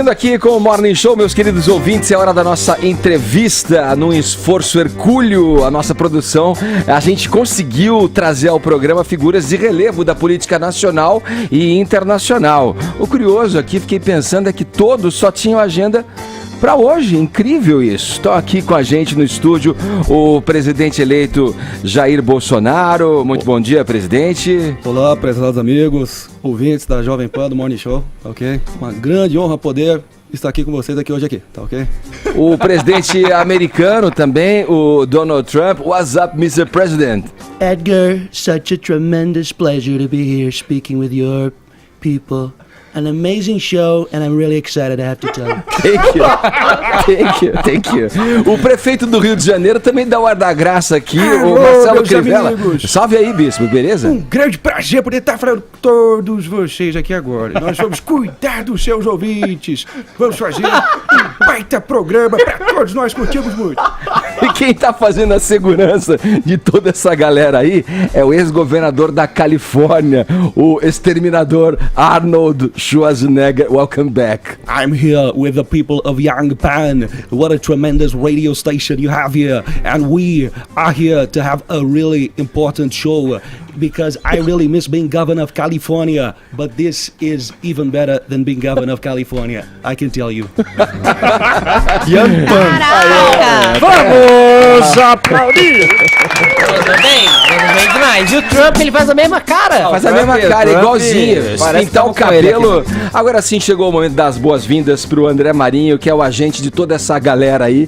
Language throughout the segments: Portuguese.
Indo aqui com o Morning Show, meus queridos ouvintes, é hora da nossa entrevista. Num esforço hercúleo, a nossa produção, a gente conseguiu trazer ao programa figuras de relevo da política nacional e internacional. O curioso aqui, fiquei pensando, é que todos só tinham agenda para hoje. Incrível isso. Estão aqui com a gente no estúdio o presidente eleito Jair Bolsonaro. Muito bom dia, presidente. Olá, prezados amigos, ouvintes da Jovem Pan do Morning Show, tá ok? Uma grande honra poder estar aqui com vocês hoje, tá ok? O presidente americano também, o Donald Trump. What's up, Mr. President? Edgar, such a tremendous pleasure to be here speaking with your people. An amazing show, and I'm really excited, I have to tell you. Thank you. O prefeito do Rio de Janeiro também dá o ar da graça aqui, o Alô, Marcelo meus Crivella. amigos. Salve aí, bispo, beleza? Um grande prazer poder estar falando com todos vocês aqui agora. Nós vamos cuidar dos seus ouvintes. Vamos fazer um baita programa para todos nós curtirmos muito. E quem tá fazendo a segurança de toda essa galera aí é o ex-governador da Califórnia, o exterminador Arnold Schwarzenegger. Welcome back. I'm here with the people of Young Pan. What a tremendous radio station you have here. And we are here to have a really important show because I really miss being governor of California. But this is even better than being governor of California, I can tell you. Young Pan. Caraca! Vamos aplaudir! Tudo bem demais. E o Trump, ele faz a mesma cara. Faz a mesma cara, igualzinho. Parece Pintar que o tá com ele cabelo. Agora sim chegou o momento das boas-vindas pro André Marinho, que é o agente de toda essa galera aí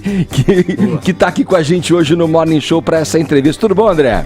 que tá aqui com a gente hoje no Morning Show pra essa entrevista. Tudo bom, André?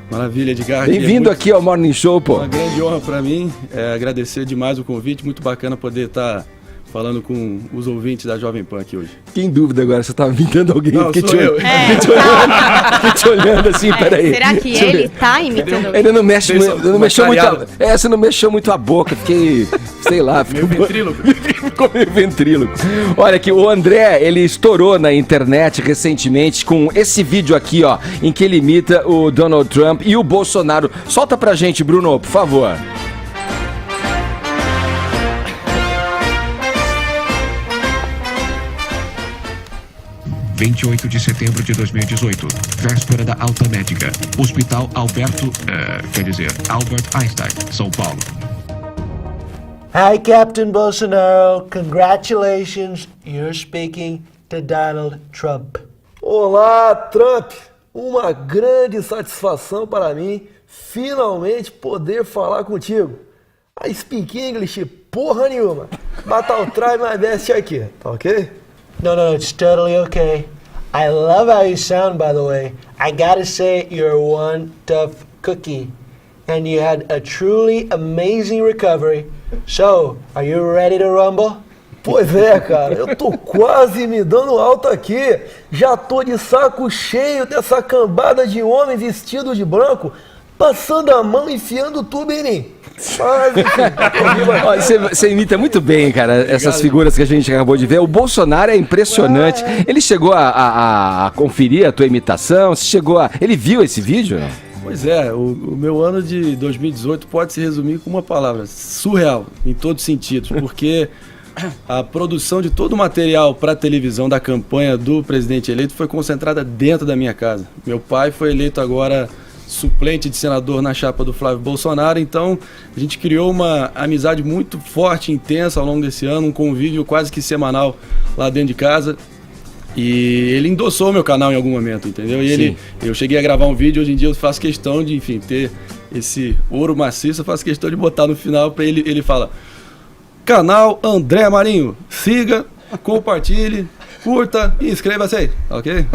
Maravilha, Edgar. Bem-vindo aqui ao Morning Show, pô. Uma grande honra para mim, agradecer demais o convite, muito bacana poder estar falando com os ouvintes da Jovem Pan aqui hoje. Fiquei em dúvida agora, você tava imitando alguém. Não, Fiquei sou eu. Fiquei te olhando assim, peraí. Será que Deixa eu ele ver. tá imitando alguém? Ele não mexe, Deixa não mexeu muito. variada. Você não mexeu muito a boca, fiquei, sei lá, Meio ventríloco. ficou meio ventríloco. Olha que o André, ele estourou na internet recentemente com esse vídeo aqui, ó, em que ele imita o Donald Trump e o Bolsonaro. Solta pra gente, Bruno, por favor. 28 de setembro de 2018, véspera da Alta Médica, Hospital Albert Einstein, São Paulo. Hi, Captain Bolsonaro. Congratulations. You're speaking to Donald Trump. Olá, Trump! Uma grande satisfação para mim finalmente poder falar contigo. I speak English porra nenhuma, but I'll try my best aqui, tá ok? No, it's totally okay. I love how you sound, by the way. I gotta say, you're one tough cookie. And you had a truly amazing recovery. So, are you ready to rumble? Pois é, cara, eu tô quase me dando alta aqui. Já tô de saco cheio dessa cambada de homem vestido de branco, passando a mão, enfiando tudo em mim. Mas, enfim, Olha, você imita muito bem, cara, essas figuras que a gente acabou de ver. O Bolsonaro é impressionante. Ele chegou a conferir a tua imitação? Ele viu esse vídeo? Não? Pois é, o meu ano de 2018 pode se resumir com uma palavra: surreal, em todos os sentidos, porque a produção de todo o material para a televisão da campanha do presidente eleito foi concentrada dentro da minha casa. Meu pai foi eleito agora suplente de senador na chapa do Flávio Bolsonaro, então a gente criou uma amizade muito forte, intensa ao longo desse ano, um convívio quase que semanal lá dentro de casa. E ele endossou meu canal em algum momento, entendeu? E eu cheguei a gravar um vídeo, hoje em dia eu faço questão de, enfim, ter esse ouro maciço, eu faço questão de botar no final para ele fala: canal André Marinho, siga, compartilhe, curta e inscreva-se aí, ok?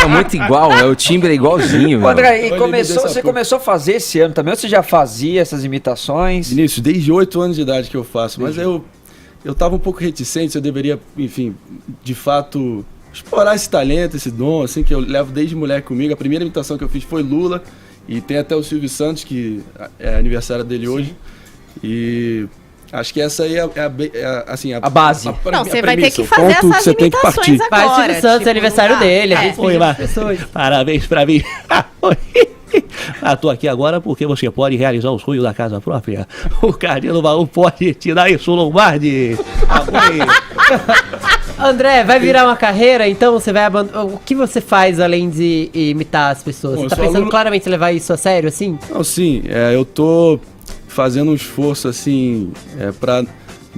É muito igual, o timbre é igualzinho. meu. André, e Olha, você começou a fazer esse ano também, ou você já fazia essas imitações? Vinícius, desde 8 anos de idade que eu faço, mas eu tava um pouco reticente se eu deveria, enfim, de fato, explorar esse talento, esse dom, assim, que eu levo desde moleque comigo. A primeira imitação que eu fiz foi Lula, e tem até o Silvio Santos, que é aniversário dele hoje, e acho que essa aí é a base. Não, você vai ter que fazer ponto que essas você tem que imitações partir. agora. Faz Silvio Santos, tipo, aniversário não dá. dele. É. Oi, Marcos. Parabéns pra mim. Tô aqui agora porque você pode realizar o sonho da casa própria. O Carneiro Baú pode tirar isso, Lombardi. André, vai virar uma carreira, então você vai abandonar. O que você faz além de imitar as pessoas? Bom, Você tá eu sou pensando aluno- claramente em levar isso a sério, assim? Não, sim, eu tô fazendo um esforço assim para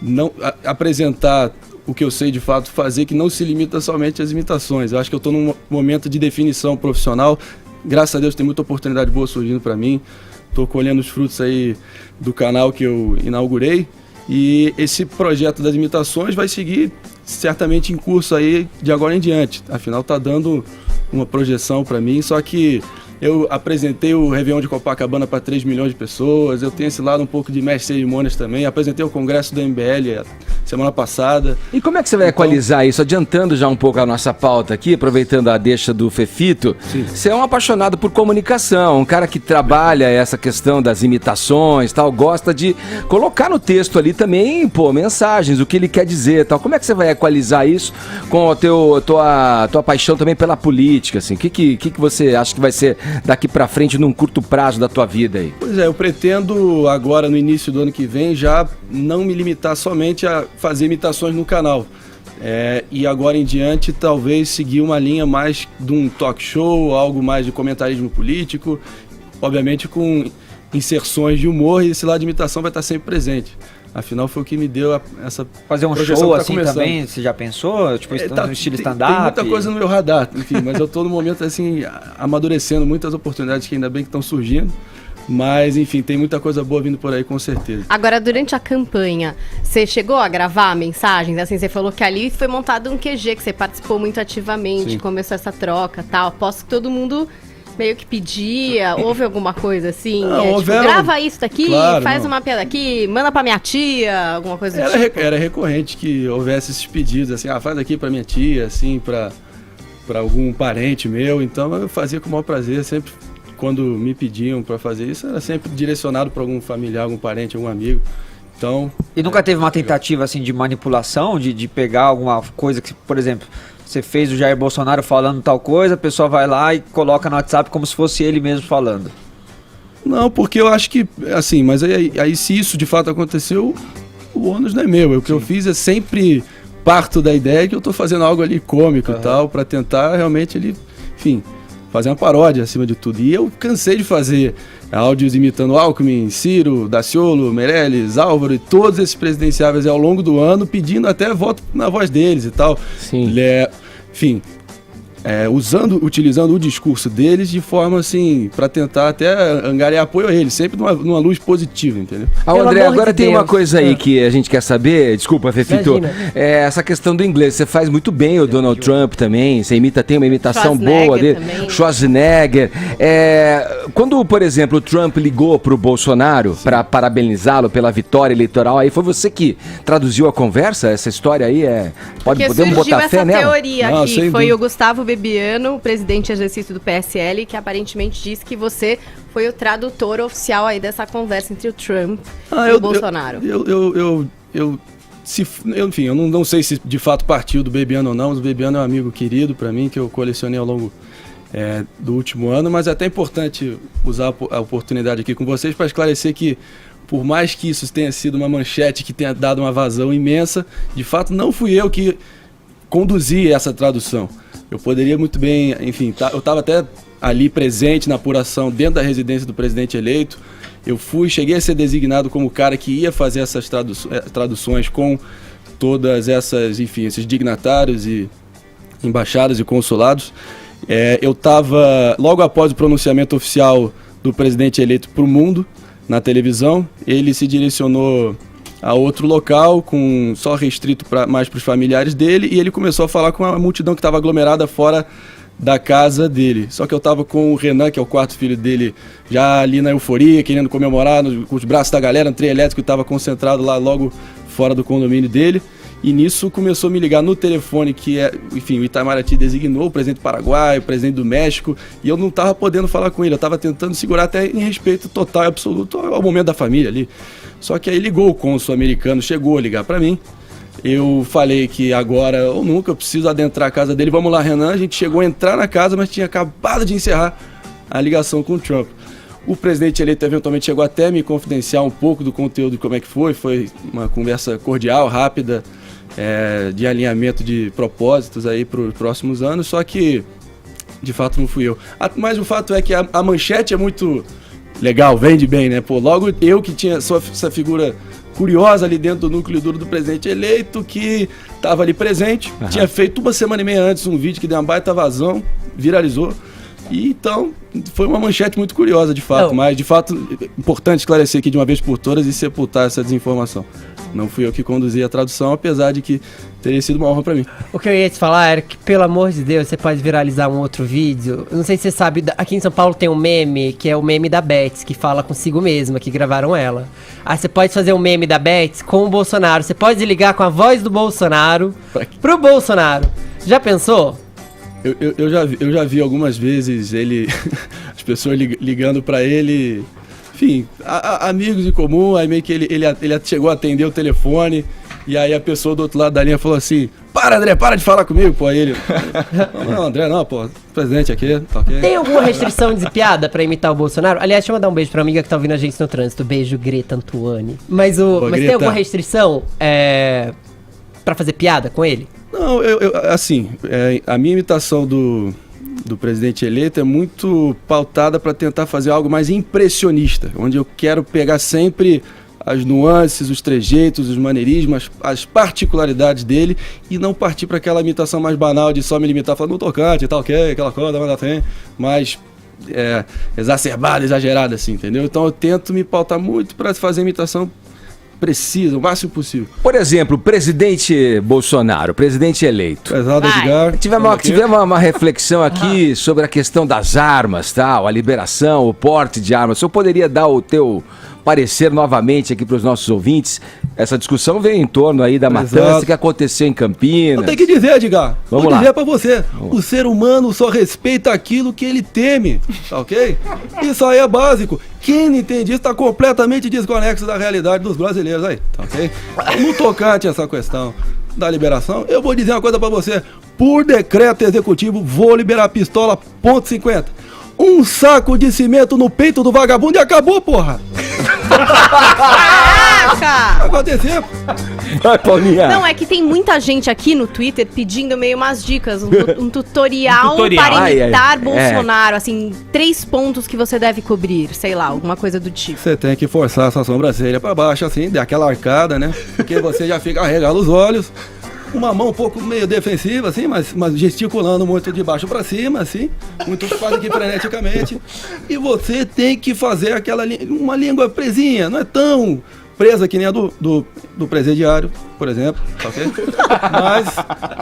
não apresentar o que eu sei de fato fazer, que não se limita somente às imitações. Eu acho que eu estou num momento de definição profissional. Graças a Deus tem muita oportunidade boa surgindo para mim. Estou colhendo os frutos aí do canal que eu inaugurei. E esse projeto das imitações vai seguir certamente em curso aí de agora em diante. Afinal, está dando uma projeção para mim, só que eu apresentei o Réveillon de Copacabana para 3 milhões de pessoas, eu tenho esse lado um pouco de mestre de cerimônias também, apresentei o congresso do MBL semana passada. E como é que você vai equalizar isso? Adiantando já um pouco a nossa pauta aqui, aproveitando a deixa do Fefito, você é um apaixonado por comunicação, um cara que trabalha essa questão das imitações, tal, gosta de colocar no texto ali também, mensagens, o que ele quer dizer, tal. Como é que você vai equalizar isso com a tua paixão também pela política, assim? O que você acha que vai ser daqui pra frente num curto prazo da tua vida aí? Pois é, eu pretendo agora no início do ano que vem já não me limitar somente a fazer imitações no canal. E agora em diante talvez seguir uma linha mais de um talk show, algo mais de comentarismo político, obviamente com inserções de humor, e esse lado de imitação vai estar sempre presente. Afinal foi o que me deu essa Fazer um projeção show que tá assim começando. também, você já pensou? Tipo, no estilo stand-up? Tem muita coisa no meu radar, enfim, mas eu tô no momento assim, amadurecendo muitas oportunidades que ainda bem que estão surgindo. Mas, enfim, tem muita coisa boa vindo por aí, com certeza. Agora, durante a campanha, você chegou a gravar mensagens? Assim, você falou que ali foi montado um QG, que você participou muito ativamente, Sim. começou essa troca e tal. Aposto que todo mundo meio que pedia, houve alguma coisa assim? Não, houveram- grava isso daqui, Claro, faz não. uma piada aqui, manda pra minha tia, alguma coisa do tipo. Era recorrente que houvesse esses pedidos, assim, faz aqui pra minha tia, assim, pra algum parente meu. Então eu fazia com o maior prazer, sempre quando me pediam pra fazer isso, era sempre direcionado pra algum familiar, algum parente, algum amigo. Então... E nunca teve uma tentativa assim de manipulação, de pegar alguma coisa que, por exemplo, você fez o Jair Bolsonaro falando tal coisa, a pessoa vai lá e coloca no WhatsApp como se fosse ele mesmo falando? Não, porque eu acho que, assim, mas aí se isso de fato aconteceu, o ônus não é meu. O que eu fiz é sempre parto da ideia que eu tô fazendo algo ali cômico e tal, pra tentar realmente ele, enfim, fazer uma paródia acima de tudo. E eu cansei de fazer áudios imitando Alckmin, Ciro, Daciolo, Meirelles, Álvaro e todos esses presidenciáveis ao longo do ano, pedindo até voto na voz deles e tal. Sim. Enfim, utilizando o discurso deles de forma assim, pra tentar até angariar apoio a eles, sempre numa luz positiva, entendeu? Pelo André, amor agora de tem uma Deus. coisa aí que a gente quer saber, desculpa, Fefito, Imagina. essa questão do inglês, você faz muito bem o Donald Trump também, você tem uma imitação Schwarzenegger boa dele, também. Schwarzenegger, quando, por exemplo, o Trump ligou pro Bolsonaro para parabenizá-lo pela vitória eleitoral, aí foi você que traduziu a conversa, essa história aí, Porque podemos surgiu botar fé essa nela? teoria Não, aqui, sem foi dúvida. o Gustavo Bebiano, o presidente exercício do PSL, que aparentemente disse que você foi o tradutor oficial aí dessa conversa entre o Trump e o Bolsonaro. Enfim, eu não sei se de fato partiu do Bebiano ou não, mas o Bebiano é um amigo querido pra mim, que eu colecionei ao longo do último ano, mas é até importante usar a oportunidade aqui com vocês para esclarecer que, por mais que isso tenha sido uma manchete que tenha dado uma vazão imensa, de fato não fui eu que conduzi essa tradução. Eu poderia muito bem, enfim, eu estava até ali presente na apuração dentro da residência do presidente eleito. Eu cheguei a ser designado como o cara que ia fazer essas traduções com todas essas, enfim, esses dignatários e embaixadas e consulados. Eu estava, logo após o pronunciamento oficial do presidente eleito para o mundo, na televisão, ele se direcionou a outro local, só restrito mais para os familiares dele, e ele começou a falar com a multidão que estava aglomerada fora da casa dele. Só que eu estava com o Renan, que é o quarto filho dele, já ali na euforia, querendo comemorar, com os braços da galera, no trem elétrico estava concentrado lá logo fora do condomínio dele. E nisso começou a me ligar no telefone que enfim, o Itamaraty designou o presidente do Paraguai, o presidente do México, e eu não estava podendo falar com ele, eu estava tentando segurar até em respeito total e absoluto ao momento da família ali. Só que aí ligou o cônsul americano, chegou a ligar para mim, eu falei que agora ou nunca, eu preciso adentrar a casa dele, vamos lá, Renan. A gente chegou a entrar na casa, mas tinha acabado de encerrar a ligação com o Trump. O presidente eleito eventualmente chegou até a me confidenciar um pouco do conteúdo de como é que foi uma conversa cordial, rápida, de alinhamento de propósitos aí para os próximos anos, só que de fato não fui eu. Mas o fato é que a manchete é muito legal, vende bem, né? Pô, logo eu que sou essa figura curiosa ali dentro do núcleo duro do presidente eleito, que estava ali presente, tinha feito 1 semana e meia antes um vídeo que deu uma baita vazão, viralizou, e então foi uma manchete muito curiosa de fato, mas de fato importante esclarecer aqui de uma vez por todas e sepultar essa desinformação. Não fui eu que conduzi a tradução, apesar de que teria sido uma honra pra mim. O que eu ia te falar era que, pelo amor de Deus, você pode viralizar um outro vídeo. Eu não sei se você sabe, aqui em São Paulo tem um meme, que é o meme da Beth, que fala consigo mesma, que gravaram ela. Aí você pode fazer um meme da Beth com o Bolsonaro. Você pode ligar com a voz do Bolsonaro pro Bolsonaro. Já pensou? Eu já vi algumas vezes as pessoas ligando pra ele, enfim, amigos em comum, aí meio que ele chegou a atender o telefone, e aí a pessoa do outro lado da linha falou assim: para, André, para de falar comigo, pô. Aí ele: não, André, não, pô, presidente aqui, tá ok. Tem alguma restrição de piada pra imitar o Bolsonaro? Aliás, deixa eu mandar um beijo pra amiga que tá ouvindo a gente no trânsito. Beijo, Greta Antuane. Mas Greta, tem alguma restrição pra fazer piada com ele? Não, a minha imitação do presidente eleito é muito pautada para tentar fazer algo mais impressionista, onde eu quero pegar sempre as nuances, os trejeitos, os maneirismos, as particularidades dele, e não partir para aquela imitação mais banal de só me limitar falando no tocante e tal, aquela coisa, mas tem, mais exacerbada, exagerada, assim, entendeu? Então eu tento me pautar muito para fazer a imitação precisa, o máximo possível. Por exemplo, presidente Bolsonaro, presidente eleito. Tivemos uma reflexão aqui sobre a questão das armas, tal, a liberação, o porte de armas. O senhor poderia dar o teu parecer novamente aqui para os nossos ouvintes? Essa discussão veio em torno aí da matança que aconteceu em Campinas. Eu tenho que dizer, Edgar, vou dizer para você, o ser humano só respeita aquilo que ele teme, tá ok? Isso aí é básico. Quem não entende isso está completamente desconexo da realidade dos brasileiros aí, tá ok? No tocante a essa questão da liberação, eu vou dizer uma coisa para você. Por decreto executivo, vou liberar a pistola .50. Um saco de cimento no peito do vagabundo e acabou, porra! Caraca! Aconteceu. Vai, Paulinha. Não, é que tem muita gente aqui no Twitter pedindo meio umas dicas, um tutorial para imitar Bolsonaro, assim, 3 pontos que você deve cobrir, sei lá, alguma coisa do tipo. Você tem que forçar a sua sobrancelha para baixo, assim, dar aquela arcada, né? Porque você já fica arregala os olhos. Uma mão um pouco meio defensiva, assim, mas gesticulando muito de baixo para cima, assim, muito quase que freneticamente. E você tem que fazer uma língua presinha, não é tão presa que nem a do presidiário, por exemplo, tá ok? Mas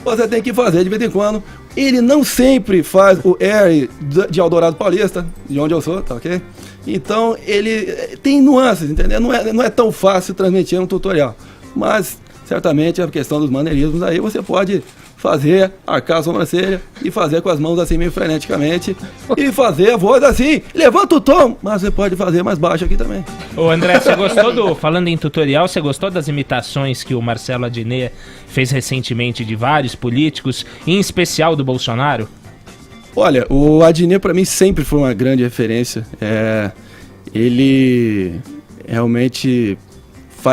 você tem que fazer de vez em quando. Ele não sempre faz o R de Eldorado Paulista, de onde eu sou, tá ok? Então ele tem nuances, entendeu? Não é tão fácil transmitir um tutorial, mas certamente a questão dos maneirismos aí você pode fazer, arcar a sobrancelha e fazer com as mãos assim meio freneticamente e fazer a voz assim, levanta o tom, mas você pode fazer mais baixo aqui também. Ô André, você gostou falando em tutorial, você gostou das imitações que o Marcelo Adnet fez recentemente de vários políticos, em especial do Bolsonaro? Olha, o Adnet para mim sempre foi uma grande referência. Ele realmente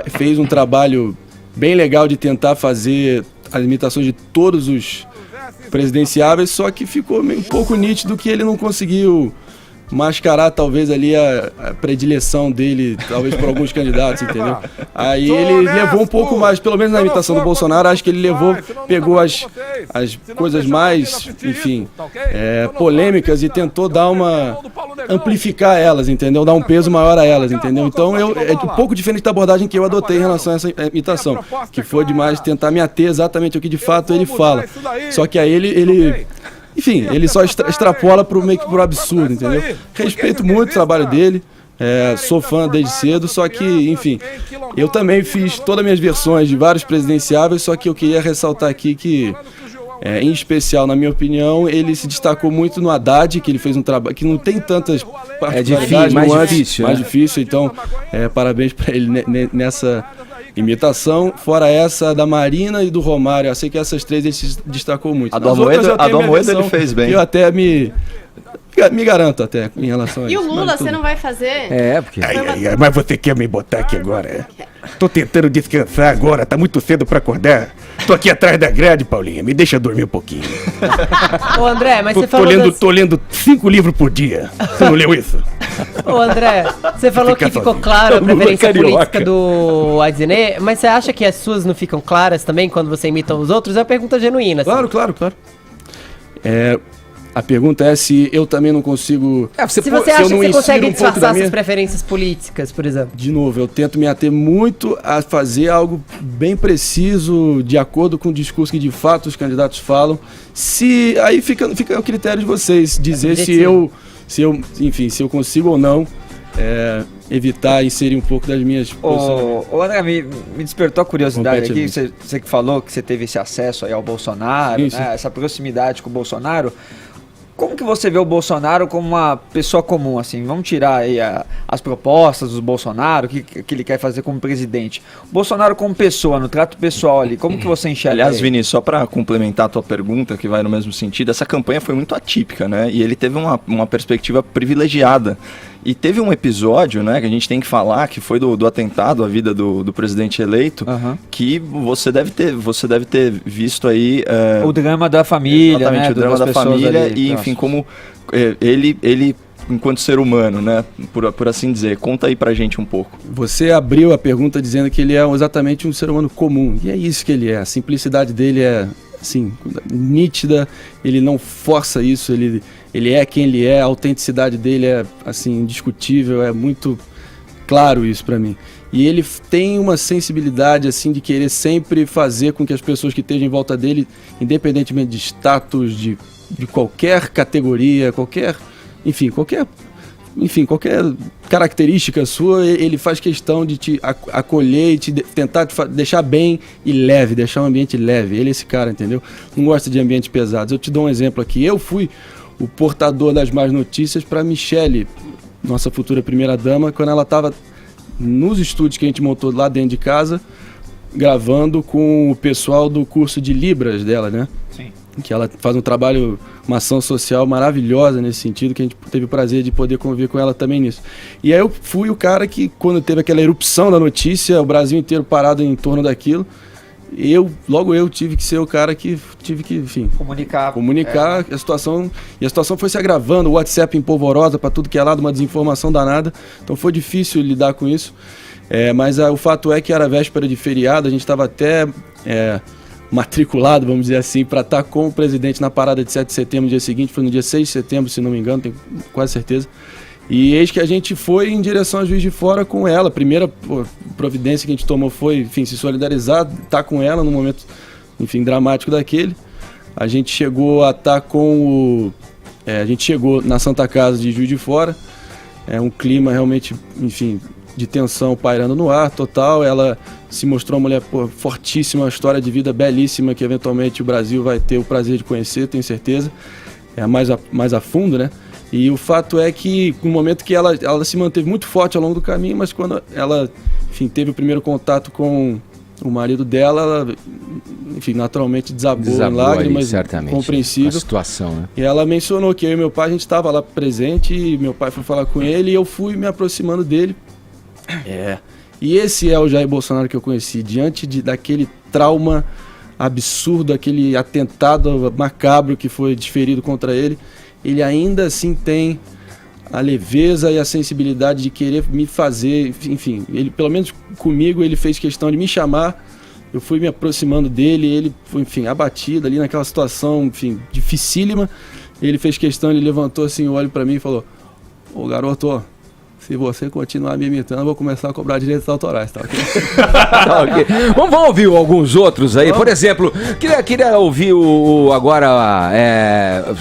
fez um trabalho bem legal de tentar fazer as imitações de todos os presidenciáveis, só que ficou meio um pouco nítido que ele não conseguiu mascarar talvez ali a predileção dele, talvez por alguns candidatos, entendeu? Aí ele levou um pouco mais, pelo menos na imitação do Bolsonaro, acho que ele pegou as coisas mais, enfim, polêmicas e tentou amplificar elas, entendeu? Dar um peso maior a elas, entendeu? Então é um pouco diferente da abordagem que eu adotei em relação a essa imitação, que foi demais tentar me ater exatamente ao que de fato ele fala. Só que aí enfim, ele só extrapola meio que pro absurdo, entendeu? Respeito muito o trabalho dele, sou fã desde cedo, só que, enfim, eu também fiz todas as minhas versões de vários presidenciáveis, só que eu queria ressaltar aqui que, em especial, na minha opinião, ele se destacou muito no Haddad, que ele fez um trabalho que não tem tantas particularidades, mais difícil, então, parabéns para ele nessa imitação, fora essa da Marina e do Romário. Eu sei que essas 3 ele se destacou muito. A do Almoedo ele fez bem. Eu até Me garanto até em relação a E isso. o Lula, mas você tudo. não vai fazer? Porque... Mas você quer me botar aqui agora? Tô tentando descansar agora, tá muito cedo pra acordar. Tô aqui atrás da grade, Paulinha, me deixa dormir um pouquinho. Ô, André, mas você Tô falou... tô lendo 5 livros por dia. Você não leu isso? Ô, André, você falou que ficou claro a preferência política do Adnet, mas você acha que as suas não ficam claras também quando você imita os outros? É uma pergunta genuína. Claro. A pergunta é se eu também não consigo... Se você acha que você consegue disfarçar suas preferências políticas, por exemplo. De novo, eu tento me ater muito a fazer algo bem preciso, de acordo com o discurso que de fato os candidatos falam. Aí fica o critério de vocês, dizer se eu consigo ou não evitar inserir um pouco das minhas posições. Ô André, me despertou a curiosidade aqui, você que falou que você teve esse acesso aí ao Bolsonaro, Sim. né, essa proximidade com o Bolsonaro. Como que você vê o Bolsonaro como uma pessoa comum, assim? Vamos tirar aí as propostas do Bolsonaro, o que ele quer fazer como presidente. O Bolsonaro como pessoa, no trato pessoal ali, como que você enxerga Aliás, ele? Vini, só para complementar a tua pergunta, que vai no mesmo sentido, essa campanha foi muito atípica, né? E ele teve uma perspectiva privilegiada. E teve um episódio, né, que a gente tem que falar, que foi do atentado à vida do presidente eleito, que você deve ter visto aí... o drama da família, exatamente, né? o drama da família ali, e, enfim, como ele enquanto ser humano, né, por assim dizer. Conta aí pra gente um pouco. Você abriu a pergunta dizendo que ele é exatamente um ser humano comum, e é isso que ele é. A simplicidade dele é, assim, nítida, ele não força isso, ele é quem ele é, a autenticidade dele é, assim, indiscutível, é muito claro isso pra mim. E ele tem uma sensibilidade, assim, de querer sempre fazer com que as pessoas que estejam em volta dele, independentemente de status, de qualquer categoria, qualquer característica sua, ele faz questão de te acolher e tentar te deixar bem e leve, deixar um ambiente leve. Ele é esse cara, entendeu? Não gosta de ambientes pesados. Eu te dou um exemplo aqui. Eu fui o portador das más notícias para Michele, nossa futura primeira-dama, quando ela estava nos estúdios que a gente montou lá dentro de casa, gravando com o pessoal do curso de Libras dela, né? Sim. Que ela faz um trabalho, uma ação social maravilhosa nesse sentido, que a gente teve o prazer de poder conviver com ela também nisso. E aí eu fui o cara que, quando teve aquela erupção da notícia, o Brasil inteiro parado em torno daquilo, logo eu tive que ser o cara que tive que, enfim, comunicar a situação, e a situação foi se agravando, o WhatsApp em polvorosa para tudo que é lado, uma desinformação danada, então foi difícil lidar com isso, mas o fato é que era véspera de feriado, a gente estava até matriculado, vamos dizer assim, para estar com o presidente na parada de 7 de setembro no dia seguinte, foi no dia 6 de setembro, se não me engano, tenho quase certeza. E eis que a gente foi em direção a Juiz de Fora com ela. A primeira providência que a gente tomou foi, enfim, se solidarizar, estar com ela num momento, enfim, dramático daquele. A gente chegou a estar com a gente chegou na Santa Casa de Juiz de Fora, um clima realmente, enfim, de tensão pairando no ar, total. Ela se mostrou uma mulher fortíssima, uma história de vida belíssima que eventualmente o Brasil vai ter o prazer de conhecer, tenho certeza, mais a fundo, né? E o fato é que no momento que ela se manteve muito forte ao longo do caminho, mas quando ela, enfim, teve o primeiro contato com o marido dela, ela, enfim, naturalmente desabou em lágrimas, compreensível. A situação, né? E ela mencionou que eu e meu pai, a gente estava lá presente, e meu pai foi falar com ele, e eu fui me aproximando dele. E esse é o Jair Bolsonaro que eu conheci, diante daquele trauma absurdo, aquele atentado macabro que foi desferido contra ele. Ele ainda assim tem a leveza e a sensibilidade de querer me fazer, enfim, ele, pelo menos comigo, ele fez questão de me chamar, eu fui me aproximando dele, ele foi, enfim, abatido ali naquela situação, enfim, dificílima, ele fez questão, ele levantou assim, o olho pra mim e falou: ô garoto, ó, se você continuar me imitando, eu vou começar a cobrar direitos autorais, tá ok? Tá ok. Vamos ouvir alguns outros aí. Por exemplo, queria ouvir o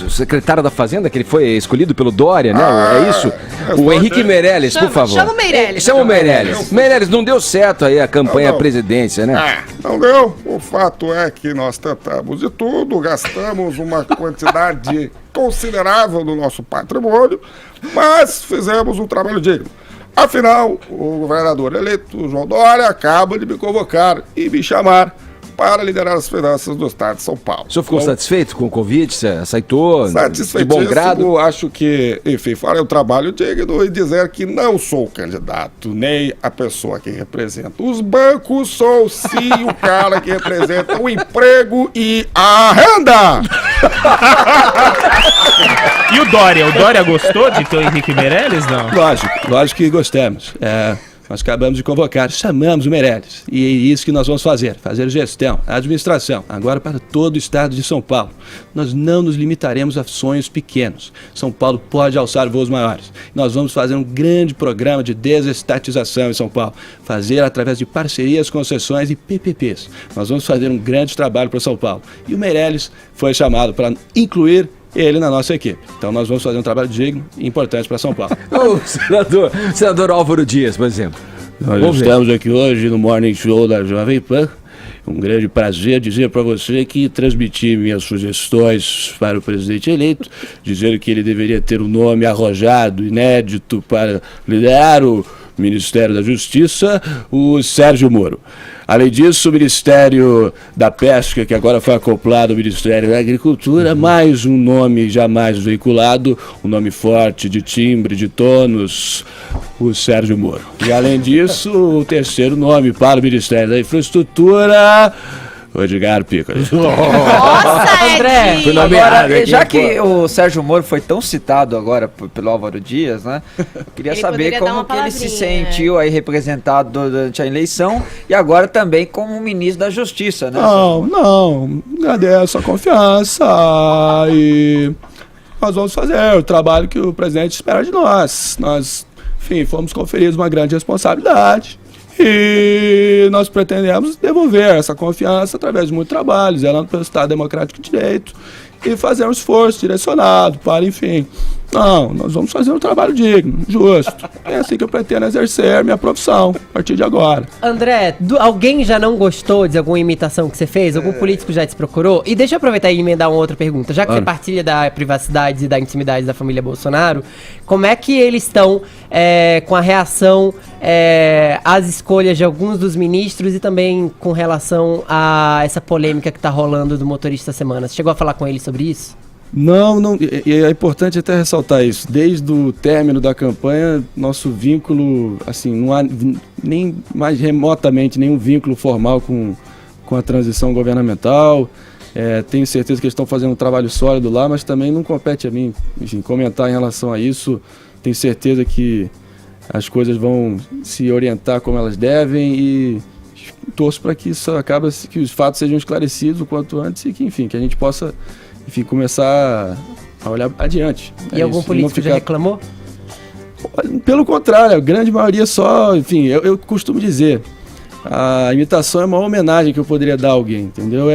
secretário da Fazenda, que ele foi escolhido pelo Dória, né? É isso? O Henrique Meirelles, por favor. Chama o Meirelles. Chama o Meirelles. Meirelles, não deu certo aí a campanha à presidência, né? Não deu. O fato é que nós tentamos de tudo, gastamos uma quantidade considerável do nosso patrimônio, mas fizemos um trabalho digno. Afinal, o governador eleito, João Dória, acaba de me convocar e me chamar para liderar as finanças do estado de São Paulo. O senhor ficou satisfeito com o convite? Você aceitou? Satisfeitíssimo. De bom grado? Acho que, enfim, farei um trabalho digno e dizer que não sou o candidato, nem a pessoa que representa os bancos, sou sim o cara que representa o emprego e a renda! E o Dória? O Dória gostou de ter o Henrique Meirelles, não? Lógico que gostamos. Nós acabamos de convocar, chamamos o Meirelles. E é isso que nós vamos fazer gestão, administração, agora para todo o estado de São Paulo. Nós não nos limitaremos a sonhos pequenos. São Paulo pode alçar voos maiores. Nós vamos fazer um grande programa de desestatização em São Paulo. Fazer através de parcerias, concessões e PPPs. Nós vamos fazer um grande trabalho para São Paulo. E o Meirelles foi chamado para incluir ele na nossa equipe. Então nós vamos fazer um trabalho digno e importante para São Paulo. O senador Álvaro Dias, por exemplo. Nós estamos aqui hoje no Morning Show da Jovem Pan. Um grande prazer dizer para você que transmiti minhas sugestões para o presidente eleito, dizendo que ele deveria ter um nome arrojado, inédito, para liderar o Ministério da Justiça, o Sérgio Moro. Além disso, o Ministério da Pesca, que agora foi acoplado ao Ministério da Agricultura, mais um nome jamais veiculado, um nome forte, de timbre, de tônus, o Sérgio Moro. E além disso, o terceiro nome para o Ministério da Infraestrutura, o Edgar Piccoli. Nossa, André, Agora, já que o Sérgio Moro foi tão citado agora pelo Álvaro Dias, né? Eu queria Ele saber poderia dar como uma que ele se palavrinha, sentiu aí representado durante a eleição e agora também como ministro da Justiça, né? Não, agradeço a confiança e nós vamos fazer o trabalho que o presidente espera de nós. Nós, enfim, fomos conferidos uma grande responsabilidade. E nós pretendemos devolver essa confiança através de muito trabalho, zelando pelo Estado Democrático de Direito e fazer um esforço direcionado para, enfim, nós vamos fazer um trabalho digno, justo. É assim que eu pretendo exercer minha profissão a partir de agora. André, alguém já não gostou de alguma imitação que você fez? Algum político já te procurou? E deixa eu aproveitar e emendar uma outra pergunta. Já que você partilha da privacidade e da intimidade da família Bolsonaro, como é que eles estão com a reação às escolhas de alguns dos ministros e também com relação a essa polêmica que está rolando do motorista semana? Você chegou a falar com eles sobre isso? Não, e é importante até ressaltar isso. Desde o término da campanha, nosso vínculo, assim, não há nem mais remotamente nenhum vínculo formal com a transição governamental. Tenho certeza que eles estão fazendo um trabalho sólido lá, mas também não compete a mim, enfim, comentar em relação a isso. Tenho certeza que as coisas vão se orientar como elas devem e torço para que isso acabe, que os fatos sejam esclarecidos o quanto antes e que, enfim, que a gente possa, enfim, começar a olhar adiante. E algum político já reclamou? Pelo contrário, a grande maioria só, enfim, eu costumo dizer, a imitação é uma homenagem que eu poderia dar a alguém, entendeu?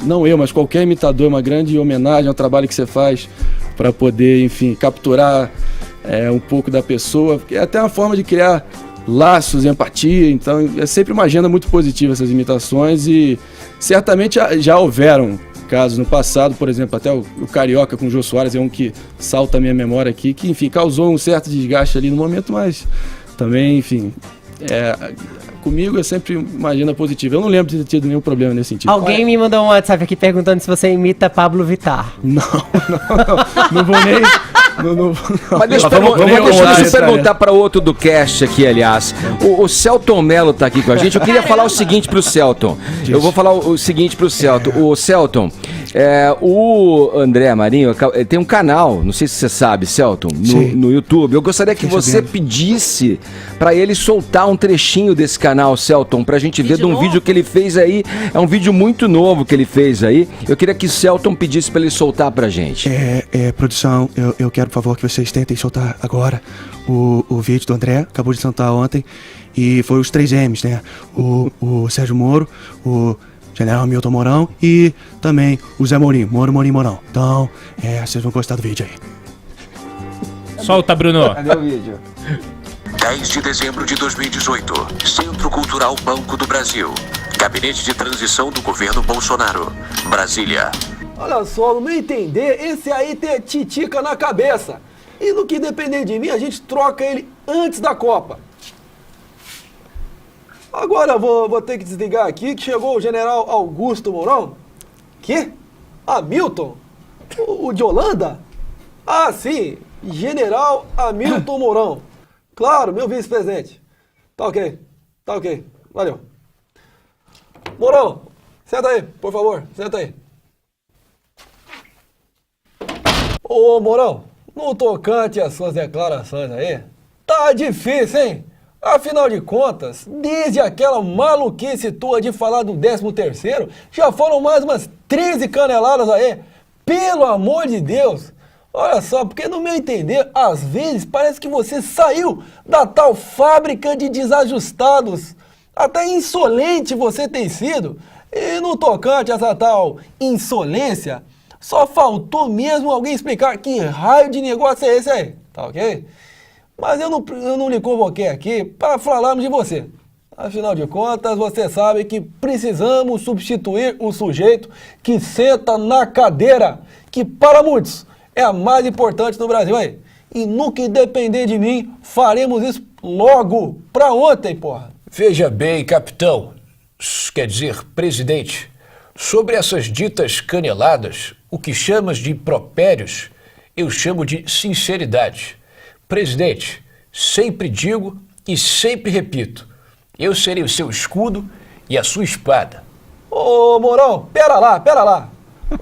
Não eu, mas qualquer imitador, é uma grande homenagem ao trabalho que você faz para poder, enfim, capturar um pouco da pessoa, é até uma forma de criar laços, empatia, então é sempre uma agenda muito positiva essas imitações e certamente já houveram casos no passado, por exemplo, até o Carioca com o Jô Soares é um que salta a minha memória aqui, que enfim, causou um certo desgaste ali no momento, mas também, enfim, comigo é sempre uma agenda positiva. Eu não lembro de ter tido nenhum problema nesse sentido. Alguém me mandou um WhatsApp aqui perguntando se você imita Pablo Vittar. Não vou nem... Não. Mas deixa eu perguntar para outro do cast aqui, aliás. O Celton Mello tá aqui com a gente. Eu queria falar o seguinte pro Celton. Eu vou falar o seguinte pro Celton. O Celton, o André Marinho tem um canal, não sei se você sabe, Celton, no YouTube. Eu gostaria que você pedisse para ele soltar um trechinho desse canal, Celton, pra gente ver de um vídeo que ele fez aí. É um vídeo muito novo que ele fez aí. Eu queria que o Celton pedisse para ele soltar pra gente. Produção, eu quero, por favor, que vocês tentem soltar agora o vídeo do André, acabou de soltar ontem, e foi os 3 M's, né? O Sérgio Moro, o General Milton Mourão e também o Zé Mourinho, Mourão. Então, vocês vão gostar do vídeo aí. Solta, Bruno. Cadê o vídeo? 10 de dezembro de 2018, Centro Cultural Banco do Brasil. Gabinete de Transição do Governo Bolsonaro. Brasília. Olha só, no meu entender, esse aí tem titica na cabeça. E no que depender de mim, a gente troca ele antes da Copa. Agora eu vou ter que desligar aqui, que chegou o general Augusto Mourão. Que? Hamilton? O de Holanda? Ah, sim, general Hamilton Mourão. Claro, meu vice-presidente. Tá ok, valeu. Mourão, senta aí, por favor, senta aí. Ô, Mourão, no tocante às suas declarações aí, tá difícil, hein? Afinal de contas, desde aquela maluquice tua de falar do 13º, já foram mais umas 13 caneladas aí. Pelo amor de Deus! Olha só, porque no meu entender, às vezes parece que você saiu da tal fábrica de desajustados. Até insolente você tem sido. E no tocante a essa tal insolência, só faltou mesmo alguém explicar que raio de negócio é esse aí, tá ok? Mas eu não lhe convoquei aqui para falarmos de você. Afinal de contas, você sabe que precisamos substituir o sujeito que senta na cadeira, que para muitos é a mais importante do Brasil aí. E no que depender de mim, faremos isso logo, pra ontem, porra. Veja bem, capitão, quer dizer, presidente, sobre essas ditas caneladas, o que chamas de impropérios, eu chamo de sinceridade. Presidente, sempre digo e sempre repito, eu serei o seu escudo e a sua espada. Ô, Mourão, pera lá.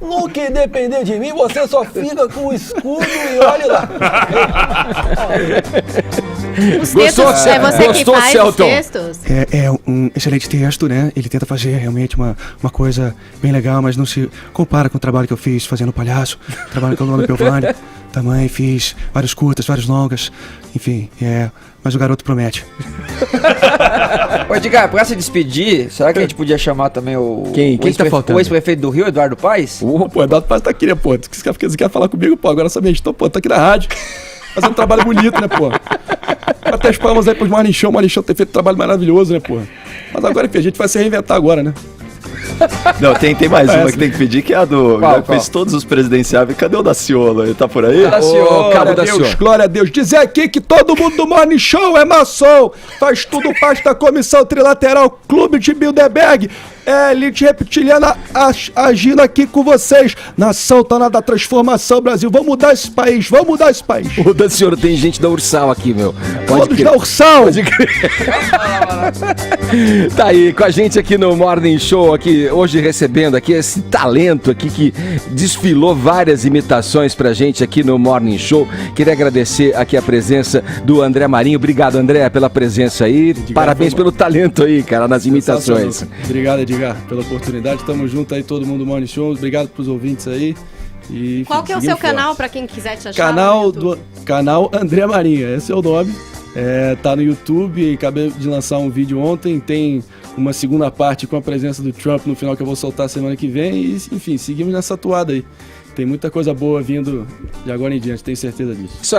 No que depender de mim, você só fica com o escudo e olha lá. Os textos, é você que faz Celton? os textos? É um excelente texto, né? Ele tenta fazer realmente uma coisa bem legal, mas não se compara com o trabalho que eu fiz fazendo Palhaço, trabalho com o Nome Piovani. Também fiz vários curtas, vários longas, enfim, mas o garoto promete. Ô, Edgar, pra se despedir, será que a gente podia chamar também o... Quem tá faltando? O ex-prefeito do Rio, Eduardo Paes? Pô, Eduardo Paes tá aqui, né, pô? Você quer falar comigo, pô? Agora sabe, pô, tá aqui na rádio, fazendo um trabalho bonito, né, pô? Até as palmas aí pros Morning Show ter feito um trabalho maravilhoso, né, pô? Mas agora, enfim, a gente vai se reinventar agora, né? Não, tem mais uma que tem que pedir, que é a do... Qual? Fez todos os presidenciáveis. Cadê o Daciolo? Ele tá por aí? Glória a Deus. Dizer aqui que todo mundo do Morning Show é maçom. Faz tudo parte da Comissão Trilateral Clube de Bilderberg. É elite reptiliana agindo aqui com vocês. Nação tá na da transformação, Brasil. Vamos mudar esse país, Ô, Daciolo, tem gente da Ursal aqui, meu. Todos da Ursal. Pode crer. Tá aí, com a gente aqui no Morning Show, aqui, hoje recebendo aqui esse talento aqui que desfilou várias imitações pra gente aqui no Morning Show. Queria agradecer aqui a presença do André Marinho. Obrigado, André, pela presença aí. Parabéns pelo talento aí, cara, nas imitações. Obrigado, Edgar, pela oportunidade. Tamo junto aí, todo mundo do Morning Show. Obrigado pros ouvintes aí. E, enfim, qual que é o seu canal pra quem quiser te achar? Canal André Marinho, esse é o nome. Tá no YouTube, acabei de lançar um vídeo ontem, tem uma segunda parte com a presença do Trump no final que eu vou soltar semana que vem e, enfim, seguimos nessa toada aí. Tem muita coisa boa vindo de agora em diante, tenho certeza disso.